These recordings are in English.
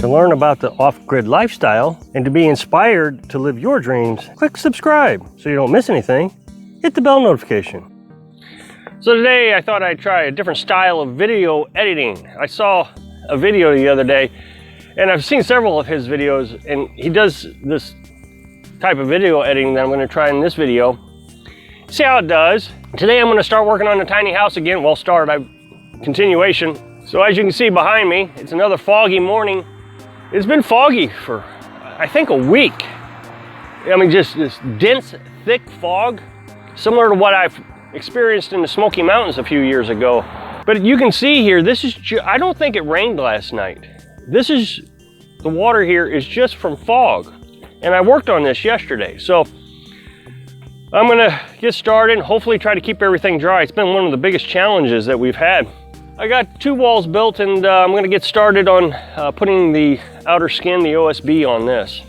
To learn about the off-grid lifestyle and to be inspired to live your dreams, click subscribe so you don't miss anything. Hit the bell notification. So today I thought I'd try a different style of video editing. I saw a video the other day, and I've seen several of his videos, and he does this type of video editing that I'm going to try in this video. See how it does. Today I'm going to start working on the tiny house again. Well, continuation. So as you can see behind me, it's another foggy morning. It's been foggy for, I think, a week. I mean, just this dense, thick fog, similar to what I've experienced in the Smoky Mountains a few years ago. But you can see here, I don't think it rained last night. The water here is just from fog. And I worked on this yesterday. So I'm gonna get started and hopefully try to keep everything dry. It's been one of the biggest challenges that we've had. I got 2 walls built, and I'm gonna get started on putting the outer skin, the OSB, on this.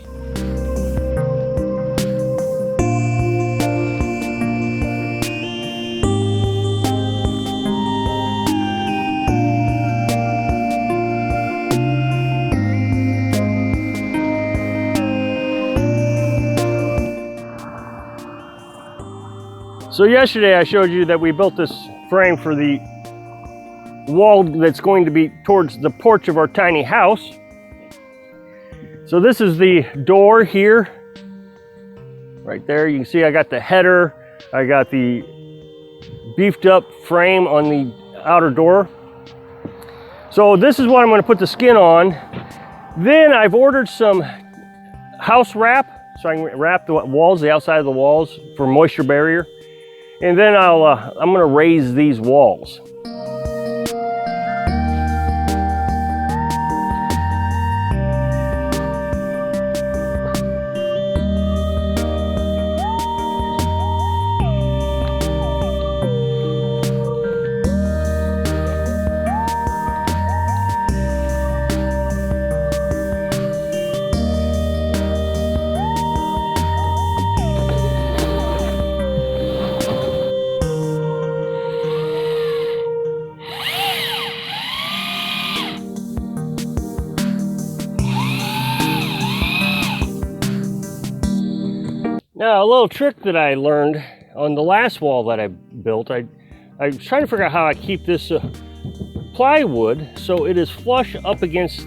So yesterday I showed you that we built this frame for the wall that's going to be towards the porch of our tiny house. So this is the door here. Right there, you can see I got the header, I got the beefed up frame on the outer door. So this is what I'm going to put the skin on. Then I've ordered some house wrap, so I can wrap the walls, the outside of the walls, for moisture barrier. And then I'm going to raise these walls. Now, a little trick that I learned on the last wall that I built, I was trying to figure out how I keep this plywood so it is flush up against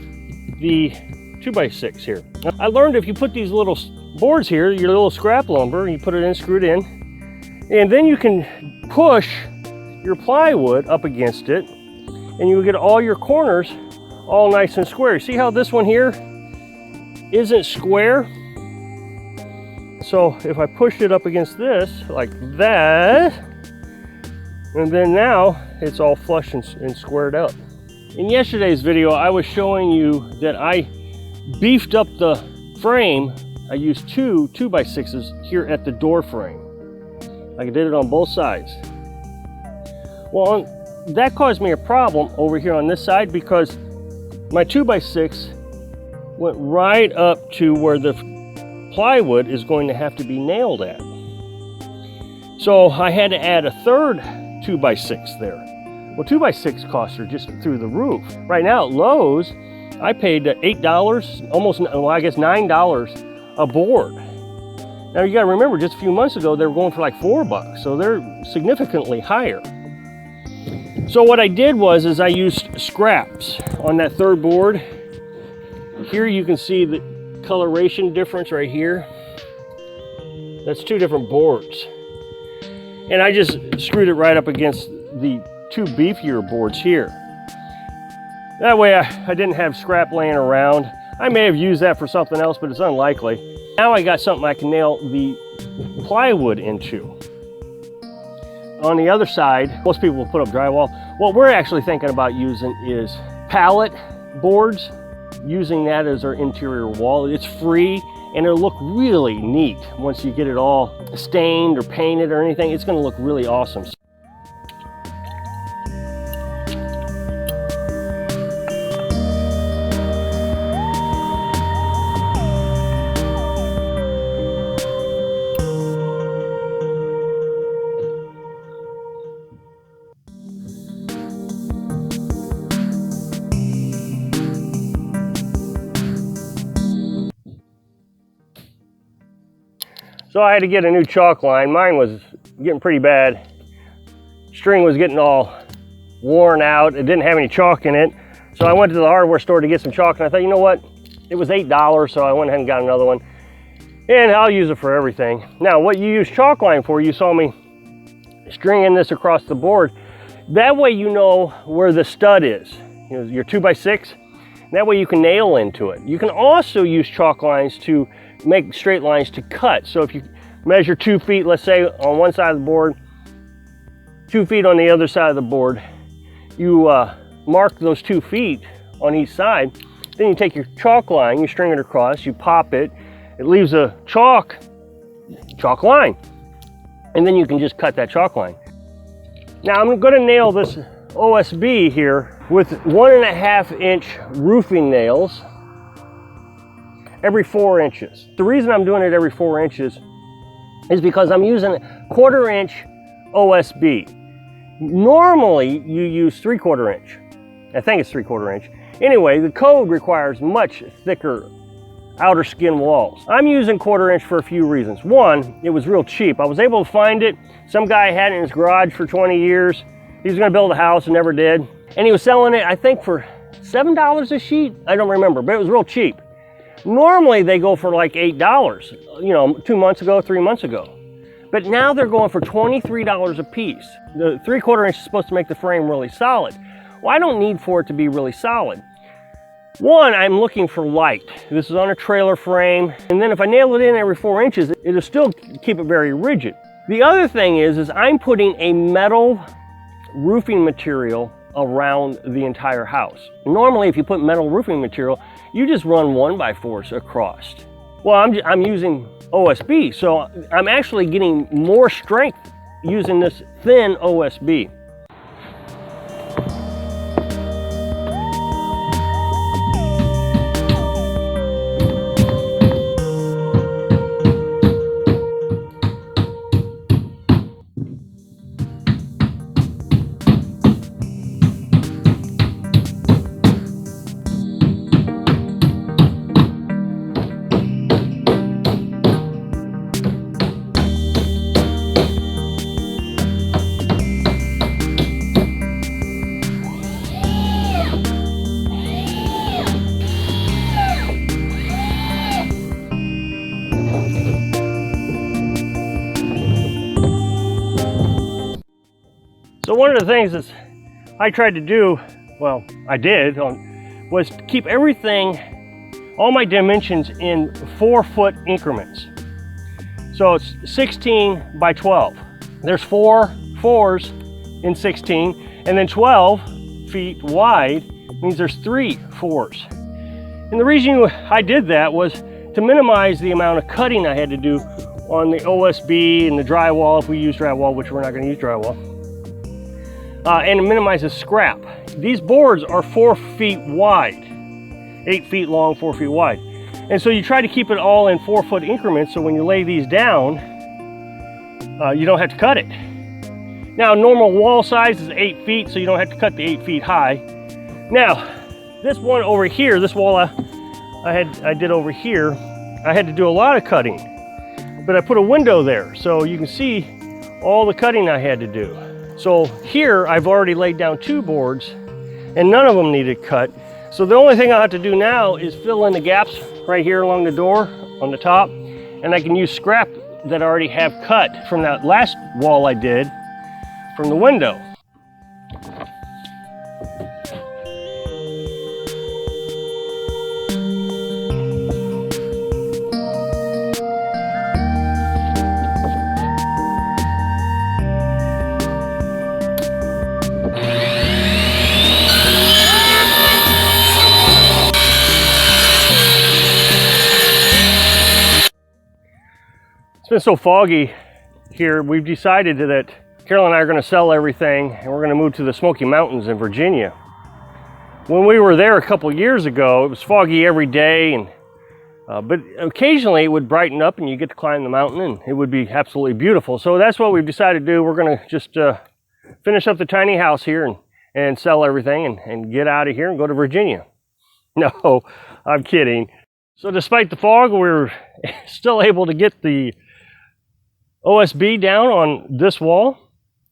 the 2x6 here. I learned if you put these little boards here, your little scrap lumber, and you put it in, screwed in, and then you can push your plywood up against it, and you get all your corners all nice and square. See how this one here isn't square? So if I push it up against this like that, and then now it's all flush and squared up. In yesterday's video, I was showing you that I beefed up the frame. I used 2 2x6s here at the door frame. I did it on both sides. Well, that caused me a problem over here on this side because my 2x6 went right up to where the plywood is going to have to be nailed at. So I had to add a third 2x6 there. Well, 2x6 costs are just through the roof. Right now at Lowe's, I paid $8, almost, well, I guess $9 a board. Now you gotta remember, just a few months ago, they were going for like $4, so they're significantly higher. So what I did was I used scraps on that third board. Here you can see the coloration difference right here. That's 2 different boards. And I just screwed it right up against the 2 beefier boards here. That way I didn't have scrap laying around. I may have used that for something else, but it's unlikely. Now I got something I can nail the plywood into. On the other side, most people will put up drywall. What we're actually thinking about using is pallet boards, using that as our interior wall. It's free and it'll look really neat once you get it all stained or painted or anything. It's going to look really awesome. So I had to get a new chalk line. Mine was getting pretty bad. String was getting all worn out. It didn't have any chalk in it. So I went to the hardware store to get some chalk, and I thought, you know what? It was $8, so I went ahead and got another one. And I'll use it for everything. Now, what you use chalk line for, you saw me stringing this across the board. That way you know where the stud is. You know, your 2x6. That way you can nail into it. You can also use chalk lines to make straight lines to cut. So if you measure 2 feet, let's say on one side of the board, 2 feet on the other side of the board, you mark those 2 feet on each side. Then you take your chalk line, you string it across, you pop it, it leaves a chalk line. And then you can just cut that chalk line. Now I'm going to nail this OSB here with 1.5 inch roofing nails every 4 inches. The reason I'm doing it every 4 inches is because I'm using 1/4 inch OSB. Normally you use 3/4 inch. I think it's 3/4 inch. Anyway, the code requires much thicker outer skin walls. I'm using 1/4 inch for a few reasons. One, it was real cheap. I was able to find it. Some guy had it in his garage for 20 years. He was gonna build a house and never did. And he was selling it, I think, for $7 a sheet. I don't remember, but it was real cheap. Normally they go for like $8, you know, 2 months ago, 3 months ago. But now they're going for $23 a piece. The 3/4 inch is supposed to make the frame really solid. Well, I don't need for it to be really solid. One, I'm looking for light. This is on a trailer frame. And then if I nail it in every 4 inches, it'll still keep it very rigid. The other thing is I'm putting a metal roofing material around the entire house. Normally, if you put metal roofing material, you just run 1x4s across. Well, I'm using OSB, so I'm actually getting more strength using this thin OSB. So one of the things that I tried to do, well, I did, was keep everything, all my dimensions in 4-foot increments. So it's 16 by 12. There's 4 4s in 16, and then 12 feet wide means there's 3 4s. And the reason I did that was to minimize the amount of cutting I had to do on the OSB and the drywall, if we use drywall, which we're not going to use drywall. And it minimizes scrap. These boards are 4 feet wide, 8 feet long, 4 feet wide. And so you try to keep it all in 4-foot increments, so when you lay these down, you don't have to cut it. Now, normal wall size is 8 feet, so you don't have to cut the 8 feet high. Now, this one over here, this wall I did over here, I had to do a lot of cutting, but I put a window there, so you can see all the cutting I had to do. So here I've already laid down 2 boards and none of them needed cut. So the only thing I have to do now is fill in the gaps right here along the door on the top, and I can use scrap that I already have cut from that last wall I did from the window. It's been so foggy here, we've decided that Carolyn and I are going to sell everything and we're going to move to the Smoky Mountains in Virginia. When we were there a couple years ago, it was foggy every day, and but occasionally it would brighten up and you get to climb the mountain and it would be absolutely beautiful. So that's what we've decided to do. We're going to just finish up the tiny house here and sell everything and get out of here and go to Virginia. No, I'm kidding. So despite the fog, we're still able to get the OSB down on this wall.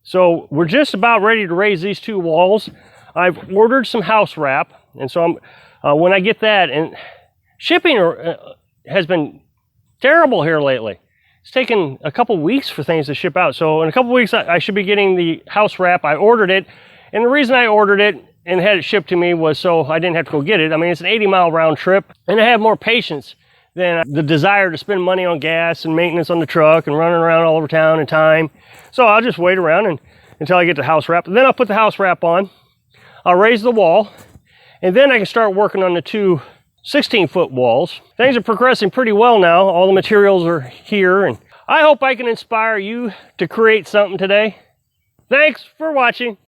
So we're just about ready to raise these 2 walls. I've ordered some house wrap, and so when I get that, and shipping has been terrible here lately. It's taken a couple weeks for things to ship out. So in a couple weeks, I should be getting the house wrap. I ordered it, and the reason I ordered it and had it shipped to me was so I didn't have to go get it. I mean, it's an 80-mile round trip, and I have more patience than the desire to spend money on gas and maintenance on the truck and running around all over town and time. So I'll just wait around until I get the house wrap. And then I'll put the house wrap on. I'll raise the wall, and then I can start working on the 2 16-foot walls. Things are progressing pretty well now. All the materials are here, and I hope I can inspire you to create something today. Thanks for watching.